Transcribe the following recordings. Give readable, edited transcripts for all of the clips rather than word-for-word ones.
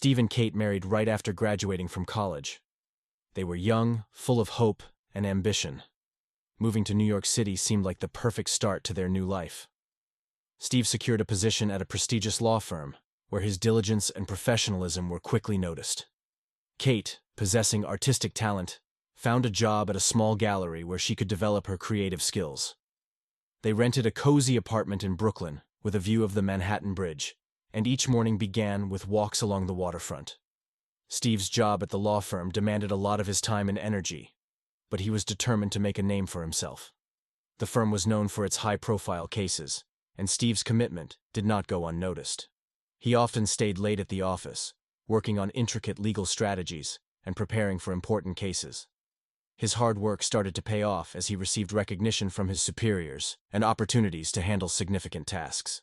Steve and Kate married right after graduating from college. They were young, full of hope and ambition. Moving to New York City seemed like the perfect start to their new life. Steve secured a position at a prestigious law firm, where his diligence and professionalism were quickly noticed. Kate, possessing artistic talent, found a job at a small gallery where she could develop her creative skills. They rented a cozy apartment in Brooklyn with a view of the Manhattan Bridge, and each morning began with walks along the waterfront. Steve's job at the law firm demanded a lot of his time and energy, but he was determined to make a name for himself. The firm was known for its high-profile cases, and Steve's commitment did not go unnoticed. He often stayed late at the office, working on intricate legal strategies and preparing for important cases. His hard work started to pay off as he received recognition from his superiors and opportunities to handle significant tasks.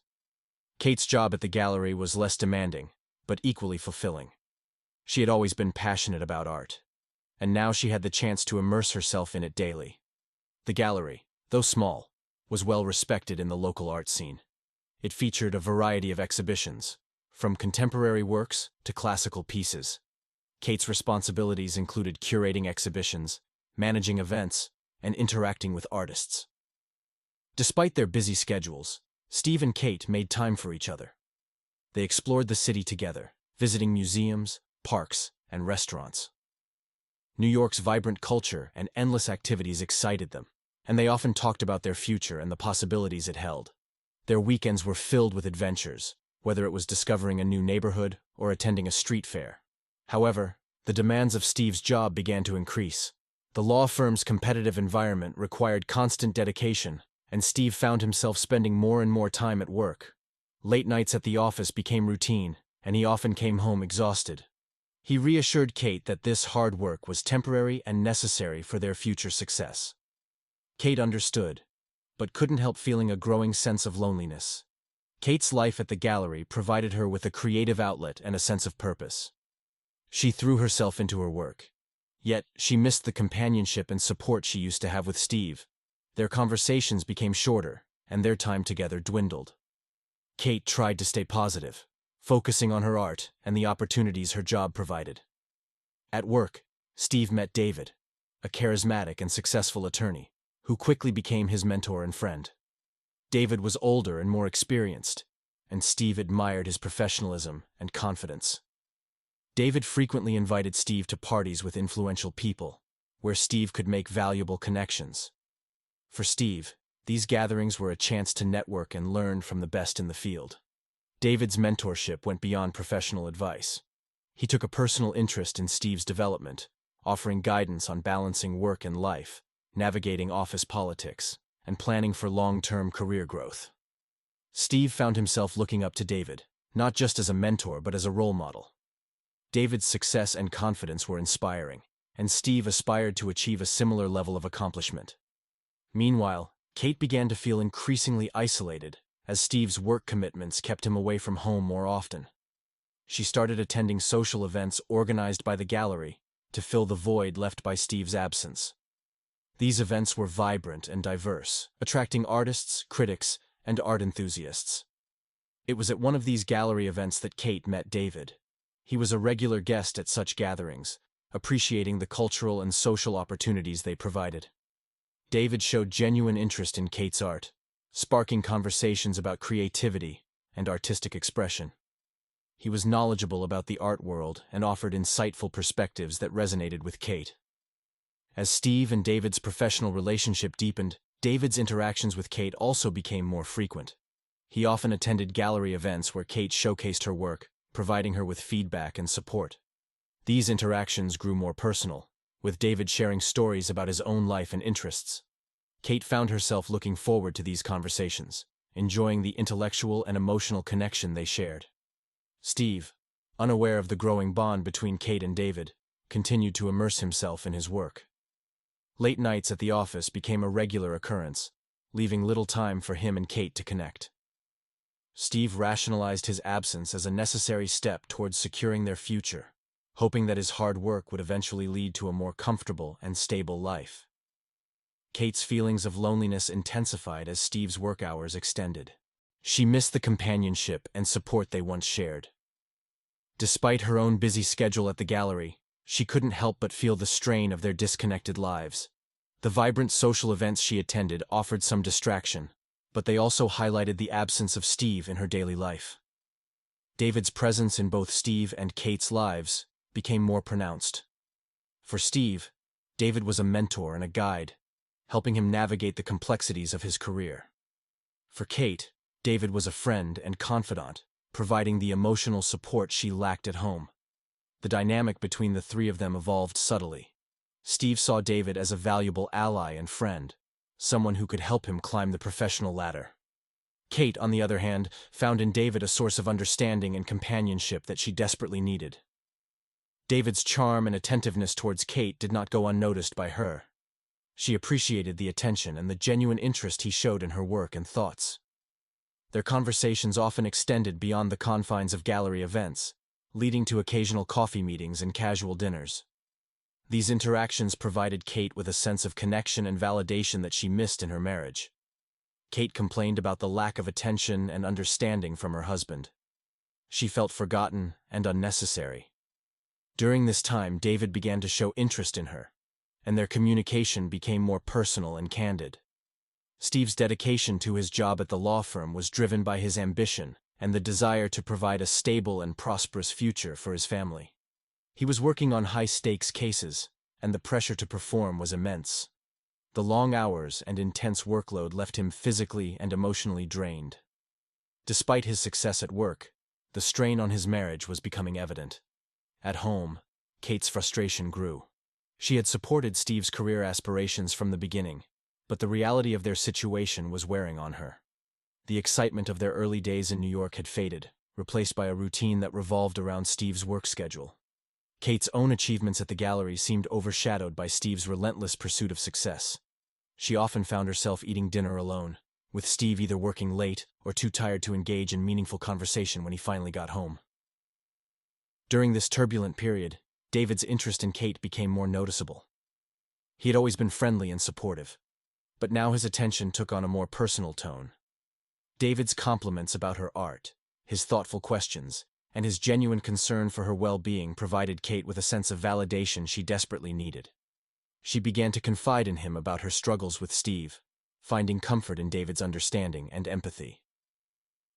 Kate's job at the gallery was less demanding, but equally fulfilling. She had always been passionate about art, and now she had the chance to immerse herself in it daily. The gallery, though small, was well respected in the local art scene. It featured a variety of exhibitions, from contemporary works to classical pieces. Kate's responsibilities included curating exhibitions, managing events, and interacting with artists. Despite their busy schedules, Steve and Kate made time for each other. They explored the city together, visiting museums, parks, and restaurants. New York's vibrant culture and endless activities excited them, and they often talked about their future and the possibilities it held. Their weekends were filled with adventures, whether it was discovering a new neighborhood or attending a street fair. However, the demands of Steve's job began to increase. The law firm's competitive environment required constant dedication, and Steve found himself spending more and more time at work. Late nights at the office became routine, and he often came home exhausted. He reassured Kate that this hard work was temporary and necessary for their future success. Kate understood, but couldn't help feeling a growing sense of loneliness. Kate's life at the gallery provided her with a creative outlet and a sense of purpose. She threw herself into her work. Yet, she missed the companionship and support she used to have with Steve. Their conversations became shorter, and their time together dwindled. Kate tried to stay positive, focusing on her art and the opportunities her job provided. At work, Steve met David, a charismatic and successful attorney, who quickly became his mentor and friend. David was older and more experienced, and Steve admired his professionalism and confidence. David frequently invited Steve to parties with influential people, where Steve could make valuable connections. For Steve, these gatherings were a chance to network and learn from the best in the field. David's mentorship went beyond professional advice. He took a personal interest in Steve's development, offering guidance on balancing work and life, navigating office politics, and planning for long-term career growth. Steve found himself looking up to David, not just as a mentor but as a role model. David's success and confidence were inspiring, and Steve aspired to achieve a similar level of accomplishment. Meanwhile, Kate began to feel increasingly isolated, as Steve's work commitments kept him away from home more often. She started attending social events organized by the gallery to fill the void left by Steve's absence. These events were vibrant and diverse, attracting artists, critics, and art enthusiasts. It was at one of these gallery events that Kate met David. He was a regular guest at such gatherings, appreciating the cultural and social opportunities they provided. David showed genuine interest in Kate's art, sparking conversations about creativity and artistic expression. He was knowledgeable about the art world and offered insightful perspectives that resonated with Kate. As Steve and David's professional relationship deepened, David's interactions with Kate also became more frequent. He often attended gallery events where Kate showcased her work, providing her with feedback and support. These interactions grew more personal, with David sharing stories about his own life and interests. Kate found herself looking forward to these conversations, enjoying the intellectual and emotional connection they shared. Steve, unaware of the growing bond between Kate and David, continued to immerse himself in his work. Late nights at the office became a regular occurrence, leaving little time for him and Kate to connect. Steve rationalized his absence as a necessary step towards securing their future, hoping that his hard work would eventually lead to a more comfortable and stable life. Kate's feelings of loneliness intensified as Steve's work hours extended. She missed the companionship and support they once shared. Despite her own busy schedule at the gallery, she couldn't help but feel the strain of their disconnected lives. The vibrant social events she attended offered some distraction, but they also highlighted the absence of Steve in her daily life. David's presence in both Steve and Kate's lives became more pronounced. For Steve, David was a mentor and a guide, helping him navigate the complexities of his career. For Kate, David was a friend and confidant, providing the emotional support she lacked at home. The dynamic between the three of them evolved subtly. Steve saw David as a valuable ally and friend, someone who could help him climb the professional ladder. Kate, on the other hand, found in David a source of understanding and companionship that she desperately needed. David's charm and attentiveness towards Kate did not go unnoticed by her. She appreciated the attention and the genuine interest he showed in her work and thoughts. Their conversations often extended beyond the confines of gallery events, leading to occasional coffee meetings and casual dinners. These interactions provided Kate with a sense of connection and validation that she missed in her marriage. Kate complained about the lack of attention and understanding from her husband. She felt forgotten and unnecessary. During this time, David began to show interest in her, and their communication became more personal and candid. Steve's dedication to his job at the law firm was driven by his ambition and the desire to provide a stable and prosperous future for his family. He was working on high-stakes cases, and the pressure to perform was immense. The long hours and intense workload left him physically and emotionally drained. Despite his success at work, the strain on his marriage was becoming evident. At home, Kate's frustration grew. She had supported Steve's career aspirations from the beginning, but the reality of their situation was wearing on her. The excitement of their early days in New York had faded, replaced by a routine that revolved around Steve's work schedule. Kate's own achievements at the gallery seemed overshadowed by Steve's relentless pursuit of success. She often found herself eating dinner alone, with Steve either working late or too tired to engage in meaningful conversation when he finally got home. During this turbulent period, David's interest in Kate became more noticeable. He had always been friendly and supportive, but now his attention took on a more personal tone. David's compliments about her art, his thoughtful questions, and his genuine concern for her well-being provided Kate with a sense of validation she desperately needed. She began to confide in him about her struggles with Steve, finding comfort in David's understanding and empathy.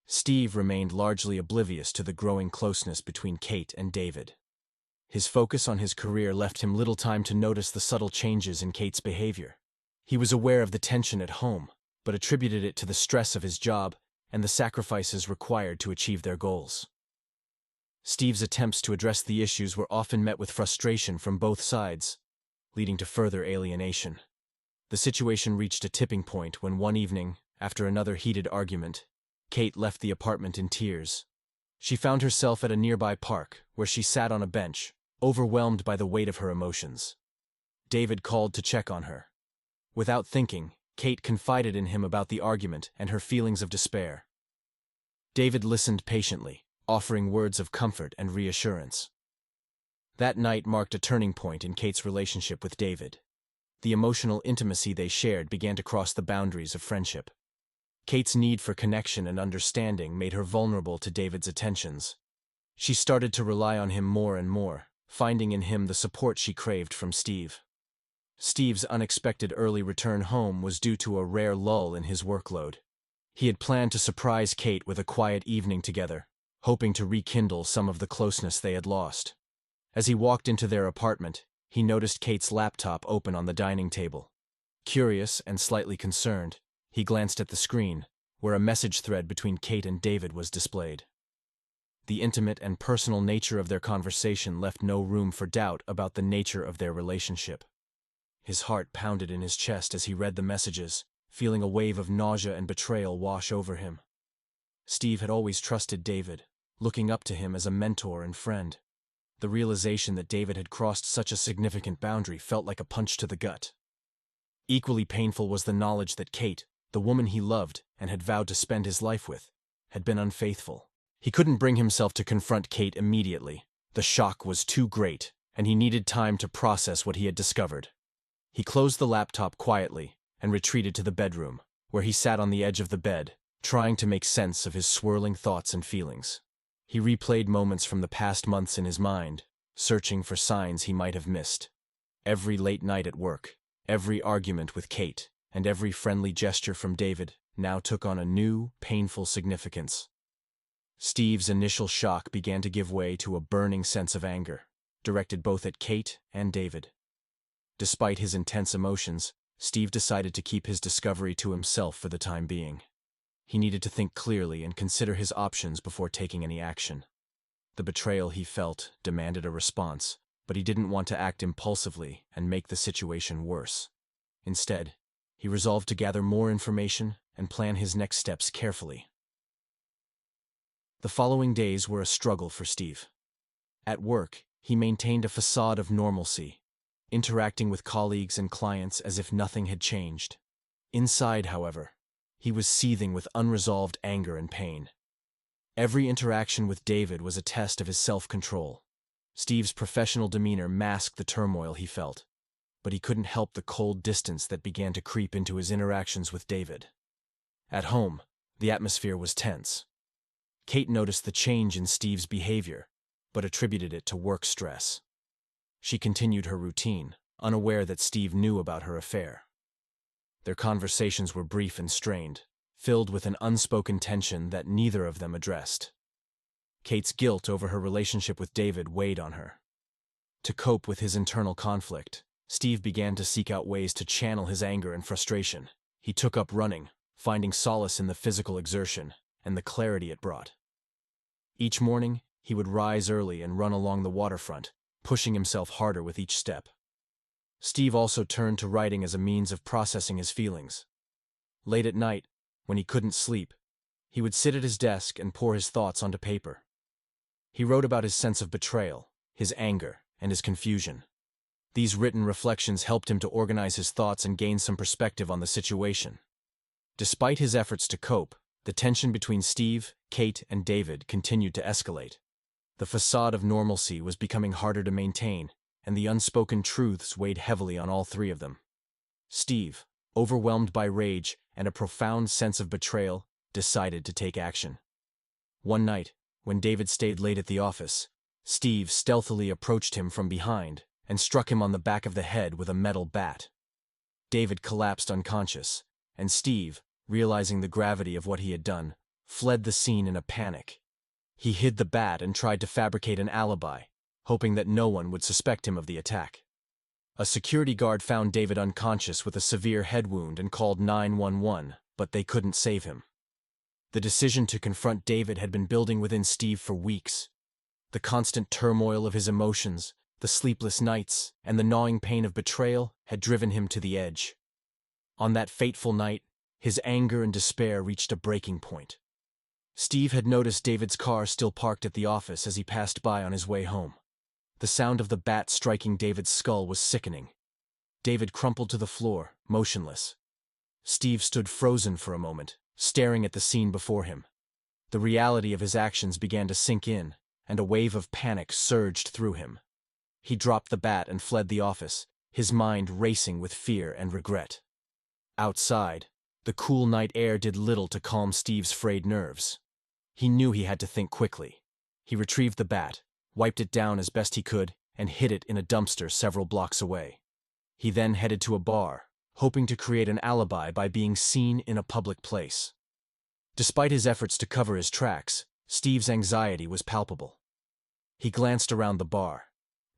Steve remained largely oblivious to the growing closeness between Kate and David. His focus on his career left him little time to notice the subtle changes in Kate's behavior. He was aware of the tension at home, but attributed it to the stress of his job and the sacrifices required to achieve their goals. Steve's attempts to address the issues were often met with frustration from both sides, leading to further alienation. The situation reached a tipping point when one evening, after another heated argument, Kate left the apartment in tears. She found herself at a nearby park, where she sat on a bench, overwhelmed by the weight of her emotions. David called to check on her. Without thinking, Kate confided in him about the argument and her feelings of despair. David listened patiently, offering words of comfort and reassurance. That night marked a turning point in Kate's relationship with David. The emotional intimacy they shared began to cross the boundaries of friendship. Kate's need for connection and understanding made her vulnerable to David's attentions. She started to rely on him more and more, finding in him the support she craved from Steve. Steve's unexpected early return home was due to a rare lull in his workload. He had planned to surprise Kate with a quiet evening together, hoping to rekindle some of the closeness they had lost. As he walked into their apartment, he noticed Kate's laptop open on the dining table. Curious and slightly concerned, he glanced at the screen, where a message thread between Kate and David was displayed. The intimate and personal nature of their conversation left no room for doubt about the nature of their relationship. His heart pounded in his chest as he read the messages, feeling a wave of nausea and betrayal wash over him. Steve had always trusted David, looking up to him as a mentor and friend. The realization that David had crossed such a significant boundary felt like a punch to the gut. Equally painful was the knowledge that Kate, the woman he loved and had vowed to spend his life with, had been unfaithful. He couldn't bring himself to confront Kate immediately. The shock was too great, and he needed time to process what he had discovered. He closed the laptop quietly and retreated to the bedroom, where he sat on the edge of the bed, trying to make sense of his swirling thoughts and feelings. He replayed moments from the past months in his mind, searching for signs he might have missed. Every late night at work, every argument with Kate, and every friendly gesture from David now took on a new, painful significance. Steve's initial shock began to give way to a burning sense of anger, directed both at Kate and David. Despite his intense emotions, Steve decided to keep his discovery to himself for the time being. He needed to think clearly and consider his options before taking any action. The betrayal he felt demanded a response, but he didn't want to act impulsively and make the situation worse. Instead, he resolved to gather more information and plan his next steps carefully. The following days were a struggle for Steve. At work, he maintained a facade of normalcy, interacting with colleagues and clients as if nothing had changed. Inside, however, he was seething with unresolved anger and pain. Every interaction with David was a test of his self-control. Steve's professional demeanor masked the turmoil he felt, but he couldn't help the cold distance that began to creep into his interactions with David. At home, the atmosphere was tense. Kate noticed the change in Steve's behavior, but attributed it to work stress. She continued her routine, unaware that Steve knew about her affair. Their conversations were brief and strained, filled with an unspoken tension that neither of them addressed. Kate's guilt over her relationship with David weighed on her. To cope with his internal conflict, Steve began to seek out ways to channel his anger and frustration. He took up running, finding solace in the physical exertion and the clarity it brought. Each morning, he would rise early and run along the waterfront, pushing himself harder with each step. Steve also turned to writing as a means of processing his feelings. Late at night, when he couldn't sleep, he would sit at his desk and pour his thoughts onto paper. He wrote about his sense of betrayal, his anger, and his confusion. These written reflections helped him to organize his thoughts and gain some perspective on the situation. Despite his efforts to cope, the tension between Steve, Kate, and David continued to escalate. The facade of normalcy was becoming harder to maintain, and the unspoken truths weighed heavily on all three of them. Steve, overwhelmed by rage and a profound sense of betrayal, decided to take action. One night, when David stayed late at the office, Steve stealthily approached him from behind and struck him on the back of the head with a metal bat. David collapsed unconscious, and Steve, realizing the gravity of what he had done, fled the scene in a panic. He hid the bat and tried to fabricate an alibi, hoping that no one would suspect him of the attack. A security guard found David unconscious with a severe head wound and called 911, but they couldn't save him. The decision to confront David had been building within Steve for weeks. The constant turmoil of his emotions, the sleepless nights, and the gnawing pain of betrayal had driven him to the edge. On that fateful night, his anger and despair reached a breaking point. Steve had noticed David's car still parked at the office as he passed by on his way home. The sound of the bat striking David's skull was sickening. David crumpled to the floor, motionless. Steve stood frozen for a moment, staring at the scene before him. The reality of his actions began to sink in, and a wave of panic surged through him. He dropped the bat and fled the office, his mind racing with fear and regret. Outside, the cool night air did little to calm Steve's frayed nerves. He knew he had to think quickly. He retrieved the bat, wiped it down as best he could, and hid it in a dumpster several blocks away. He then headed to a bar, hoping to create an alibi by being seen in a public place. Despite his efforts to cover his tracks, Steve's anxiety was palpable. He glanced around the bar,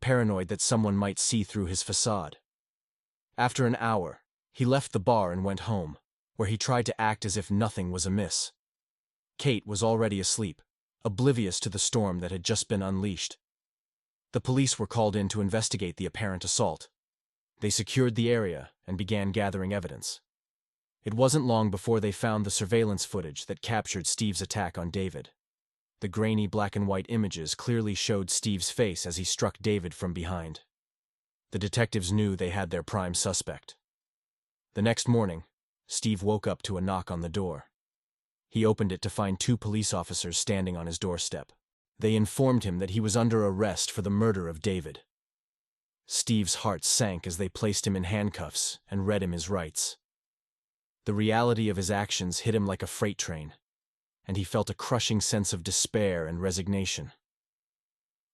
paranoid that someone might see through his facade. After an hour, he left the bar and went home, where he tried to act as if nothing was amiss. Kate was already asleep, oblivious to the storm that had just been unleashed. The police were called in to investigate the apparent assault. They secured the area and began gathering evidence. It wasn't long before they found the surveillance footage that captured Steve's attack on David. The grainy black and white images clearly showed Steve's face as he struck David from behind. The detectives knew they had their prime suspect. The next morning, Steve woke up to a knock on the door. He opened it to find two police officers standing on his doorstep. They informed him that he was under arrest for the murder of David. Steve's heart sank as they placed him in handcuffs and read him his rights. The reality of his actions hit him like a freight train. and he felt a crushing sense of despair and resignation.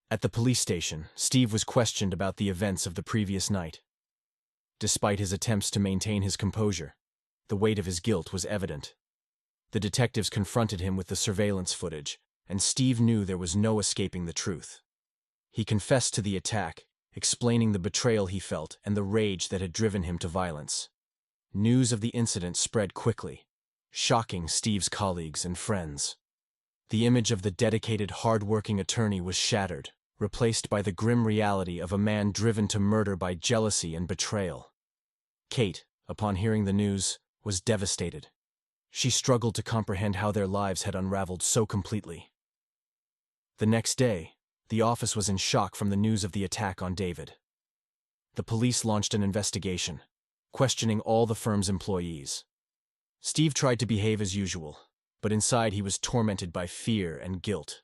At the police station, Steve was questioned about the events of the previous night. Despite his attempts to maintain his composure, the weight of his guilt was evident. The detectives confronted him with the surveillance footage, and Steve knew there was no escaping the truth. He confessed to the attack, explaining the betrayal he felt and the rage that had driven him to violence. News of the incident spread quickly, shocking Steve's colleagues and friends. The image of the dedicated, hard-working attorney was shattered, replaced by the grim reality of a man driven to murder by jealousy and betrayal. Kate, upon hearing the news, was devastated. She struggled to comprehend how their lives had unraveled so completely. The next day, the office was in shock from the news of the attack on David. The police launched an investigation, questioning all the firm's employees. Steve tried to behave as usual, but inside he was tormented by fear and guilt.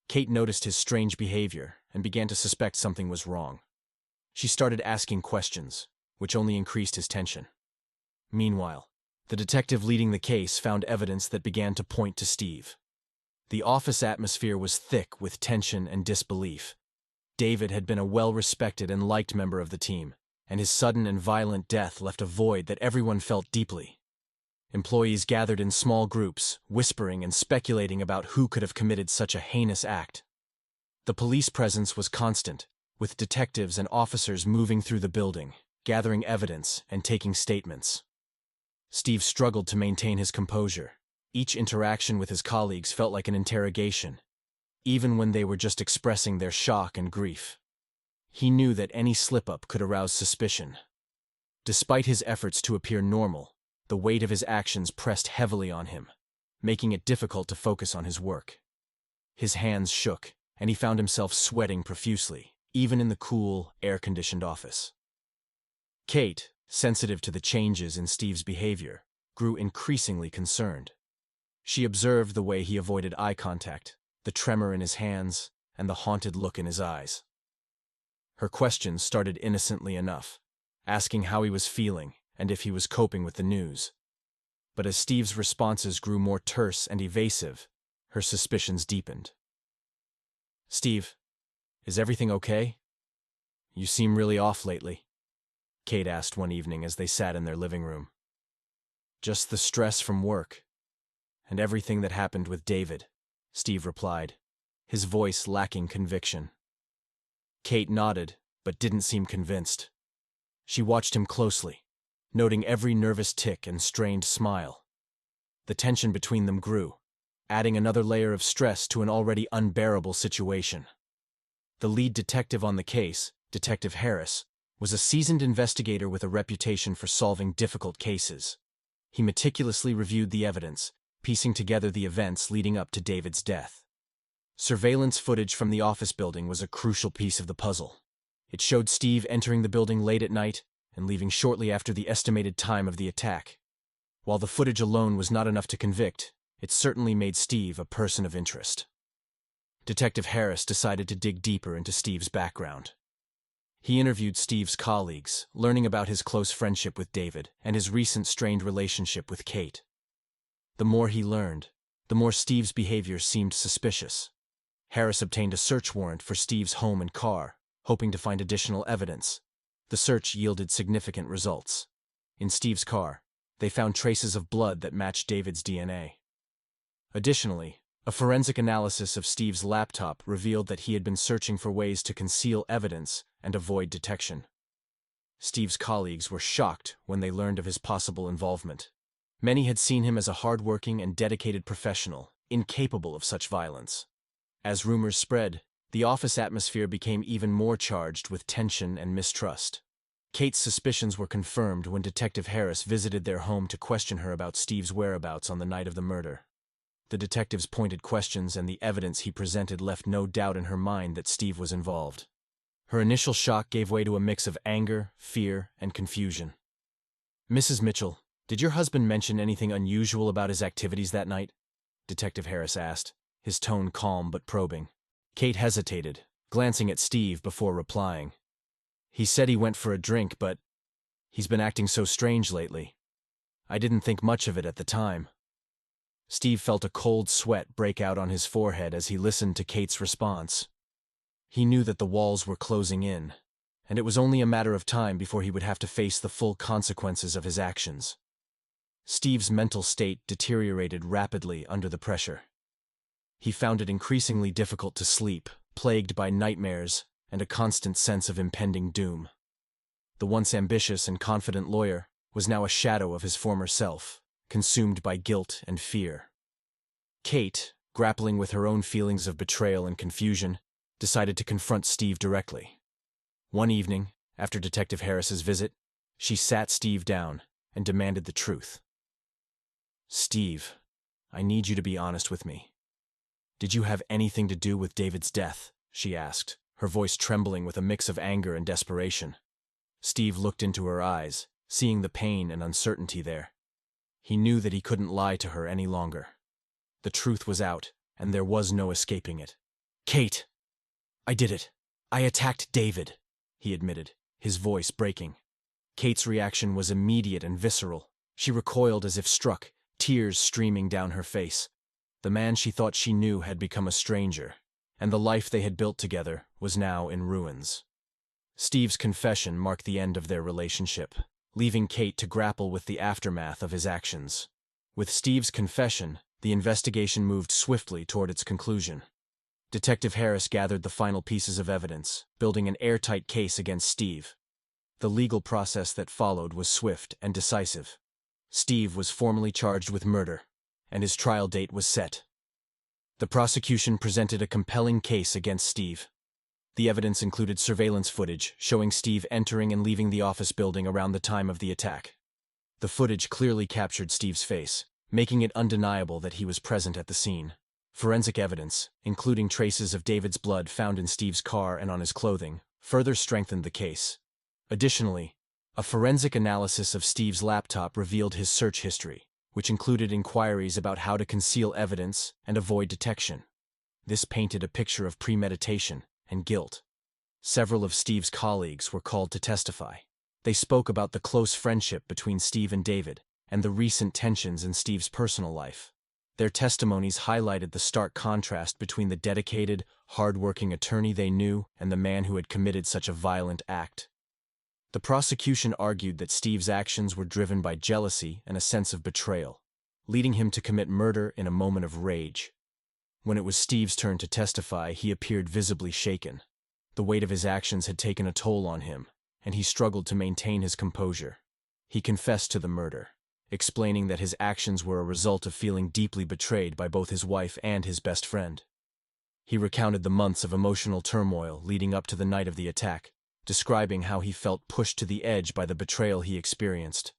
Kate noticed his strange behavior and began to suspect something was wrong. She started asking questions, which only increased his tension. Meanwhile, the detective leading the case found evidence that began to point to Steve. The office atmosphere was thick with tension and disbelief. David had been a well-respected and liked member of the team, and his sudden and violent death left a void that everyone felt deeply. Employees gathered in small groups, whispering and speculating about who could have committed such a heinous act. The police presence was constant, with detectives and officers moving through the building, gathering evidence and taking statements. Steve struggled to maintain his composure. Each interaction with his colleagues felt like an interrogation, even when they were just expressing their shock and grief. He knew that any slip-up could arouse suspicion. Despite his efforts to appear normal, the weight of his actions pressed heavily on him, making it difficult to focus on his work. His hands shook, and he found himself sweating profusely, even in the cool, air-conditioned office. Kate, sensitive to the changes in Steve's behavior, grew increasingly concerned. She observed the way he avoided eye contact, the tremor in his hands, and the haunted look in his eyes. Her questions started innocently enough, asking how he was feeling and if he was coping with the news. But as Steve's responses grew more terse and evasive, her suspicions deepened. "Steve, is everything okay? You seem really off lately," Kate asked one evening as they sat in their living room. "Just the stress from work and everything that happened with David," Steve replied, his voice lacking conviction. Kate nodded, but didn't seem convinced. She watched him closely, noting every nervous tick and strained smile. The tension between them grew, adding another layer of stress to an already unbearable situation. The lead detective on the case, Detective Harris, was a seasoned investigator with a reputation for solving difficult cases. He meticulously reviewed the evidence, piecing together the events leading up to David's death. Surveillance footage from the office building was a crucial piece of the puzzle. It showed Steve entering the building late at night and leaving shortly after the estimated time of the attack. While the footage alone was not enough to convict, it certainly made Steve a person of interest. Detective Harris decided to dig deeper into Steve's background. He interviewed Steve's colleagues, learning about his close friendship with David and his recent strained relationship with Kate. The more he learned, the more Steve's behavior seemed suspicious. Harris obtained a search warrant for Steve's home and car, hoping to find additional evidence. The search yielded significant results. In Steve's car, they found traces of blood that matched David's DNA. Additionally, a forensic analysis of Steve's laptop revealed that he had been searching for ways to conceal evidence and avoid detection. Steve's colleagues were shocked when they learned of his possible involvement. Many had seen him as a hard-working and dedicated professional, incapable of such violence. As rumors spread, the office atmosphere became even more charged with tension and mistrust. Kate's suspicions were confirmed when Detective Harris visited their home to question her about Steve's whereabouts on the night of the murder. The detective's pointed questions and the evidence he presented left no doubt in her mind that Steve was involved. Her initial shock gave way to a mix of anger, fear, and confusion. "Mrs. Mitchell, did your husband mention anything unusual about his activities that night?" Detective Harris asked, his tone calm but probing. Kate hesitated, glancing at Steve before replying. "He said he went for a drink, but he's been acting so strange lately. I didn't think much of it at the time." Steve felt a cold sweat break out on his forehead as he listened to Kate's response. He knew that the walls were closing in, and it was only a matter of time before he would have to face the full consequences of his actions. Steve's mental state deteriorated rapidly under the pressure. He found it increasingly difficult to sleep, plagued by nightmares and a constant sense of impending doom. The once ambitious and confident lawyer was now a shadow of his former self, consumed by guilt and fear. Kate, grappling with her own feelings of betrayal and confusion, decided to confront Steve directly. One evening, after Detective Harris's visit, she sat Steve down and demanded the truth. "Steve, I need you to be honest with me. Did you have anything to do with David's death?" she asked, her voice trembling with a mix of anger and desperation. Steve looked into her eyes, seeing the pain and uncertainty there. He knew that he couldn't lie to her any longer. The truth was out, and there was no escaping it. "Kate, I did it. I attacked David," he admitted, his voice breaking. Kate's reaction was immediate and visceral. She recoiled as if struck, tears streaming down her face. The man she thought she knew had become a stranger, and the life they had built together was now in ruins. Steve's confession marked the end of their relationship, leaving Kate to grapple with the aftermath of his actions. With Steve's confession, the investigation moved swiftly toward its conclusion. Detective Harris gathered the final pieces of evidence, building an airtight case against Steve. The legal process that followed was swift and decisive. Steve was formally charged with murder, and his trial date was set. The prosecution presented a compelling case against Steve. The evidence included surveillance footage showing Steve entering and leaving the office building around the time of the attack. The footage clearly captured Steve's face, making it undeniable that he was present at the scene. Forensic evidence, including traces of David's blood found in Steve's car and on his clothing, further strengthened the case. Additionally, a forensic analysis of Steve's laptop revealed his search history, which included inquiries about how to conceal evidence and avoid detection. This painted a picture of premeditation and guilt. Several of Steve's colleagues were called to testify. They spoke about the close friendship between Steve and David and the recent tensions in Steve's personal life. Their testimonies highlighted the stark contrast between the dedicated, hard-working attorney they knew and the man who had committed such a violent act. The prosecution argued that Steve's actions were driven by jealousy and a sense of betrayal, leading him to commit murder in a moment of rage. When it was Steve's turn to testify, he appeared visibly shaken. The weight of his actions had taken a toll on him, and he struggled to maintain his composure. He confessed to the murder, explaining that his actions were a result of feeling deeply betrayed by both his wife and his best friend. He recounted the months of emotional turmoil leading up to the night of the attack, describing how he felt pushed to the edge by the betrayal he experienced.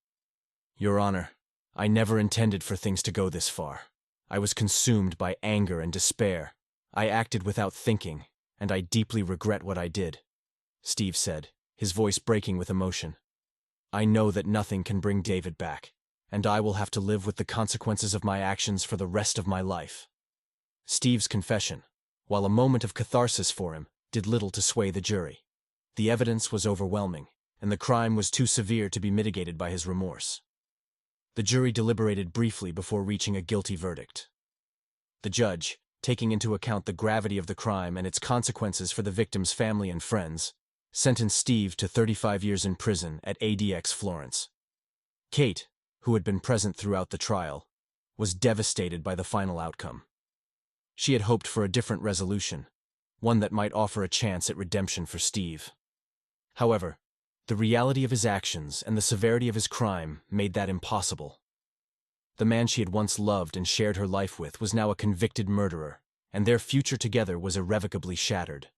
"Your Honor, I never intended for things to go this far. I was consumed by anger and despair. I acted without thinking, and I deeply regret what I did," Steve said, his voice breaking with emotion. "I know that nothing can bring David back, and I will have to live with the consequences of my actions for the rest of my life." Steve's confession, while a moment of catharsis for him, did little to sway the jury. The evidence was overwhelming, and the crime was too severe to be mitigated by his remorse. The jury deliberated briefly before reaching a guilty verdict. The judge, taking into account the gravity of the crime and its consequences for the victim's family and friends, sentenced Steve to 35 years in prison at ADX Florence. Kate, who had been present throughout the trial, was devastated by the final outcome. She had hoped for a different resolution, one that might offer a chance at redemption for Steve. However, the reality of his actions and the severity of his crime made that impossible. The man she had once loved and shared her life with was now a convicted murderer, and their future together was irrevocably shattered.